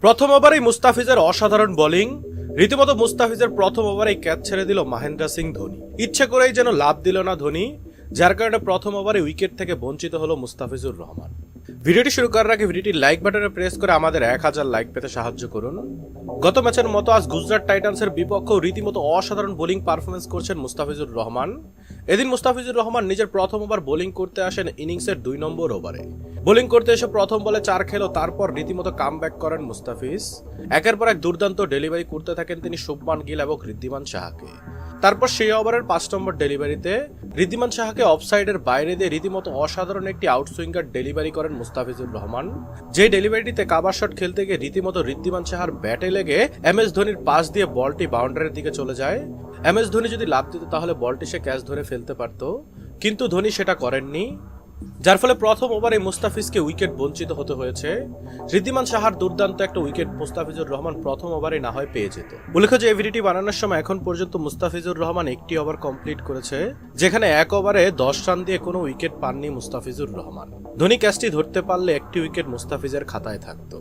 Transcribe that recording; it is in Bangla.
প্রথম ওভারেই মুস্তাফিজের অসাধারণ বোলিং। রীতিমতো মুস্তাফিজের প্রথম ওভারেই ক্যাচ ছেড়ে দিল মহেন্দ্র সিং ধোনি। ইচ্ছে করেই যেন লাভ দিল না ধোনি, যার কারণে প্রথম ওভারে উইকেট থেকে বঞ্চিত হলো মুস্তাফিজুর রহমান। ভিডিওটি শুরু করার আগে ভিডিওটি লাইক বাটনে প্রেস করে আমাদের 1000 লাইক পেতে সাহায্য করুন। গত ম্যাচের মতো আজ গুজরাট টাইটান্সের বিপক্ষেও রীতিমতো অসাধারণ বোলিং পারফরমেন্স করছেন মুস্তাফিজুর রহমান। এদিন মুস্তাফিজুর রহমান নিজের প্রথম ওভার বোলিং করতে আসেন ইনিংসের 2 নম্বর ওভারে। বোলিং করতে এসে প্রথম বলে 4 খেলো, তারপর রীতিমতো কামব্যাক করেন মুস্তাফিজ। একের পর এক দুর্দান্ত ডেলিভারি করতে থাকেন তিনি শুভমান গিল এবং ঋদ্ধিমান সাহাকে। তারপর সেই ওভারের 5 নম্বর ডেলিভারিতে ঋদ্ধিমান সাহাকে অফসাইডের বাইরে দিয়ে রীতিমতো অসাধারণ একটি আউটসুইঙ্গার ডেলিভারি করেন মুস্তাফিজুর রহমান। যে ডেলিভারিটিতে কাভার শট খেলতে গিয়ে রীতিমতো ঋদ্ধিমান সাহার ব্যাটে লেগে MS ধোনির পাস দিয়ে বলটি বাউন্ডারির দিকে চলে যায়। MS ধোনি যদি লাভ দিত তাহলে বলটি সে ক্যাচ ধরে ফেলতে পারত, কিন্তু ধোনি সেটা করেননি, যার ফলে প্রথম ওভারে মুস্তাফিজকে উইকেট বঞ্চিত হতে হয়েছে। ঋদ্ধিমান সাহার দুর্দান্ত একটা উইকেট মুস্তাফিজুর রহমান প্রথম ওভারে না হয় পেয়ে যেত। উল্লেখ্য যে এই ভিডিওটি বানানোর সময় এখন পর্যন্ত মুস্তাফিজুর রহমান একটি ওভার কমপ্লিট করেছে, যেখানে এক ওভারে 10 রান দিয়ে কোনো উইকেট পাননি মুস্তাফিজুর রহমান। ধোনি ক্যাচটি ধরতে পারলে একটি উইকেট মুস্তাফিজের খাতায় থাকতো।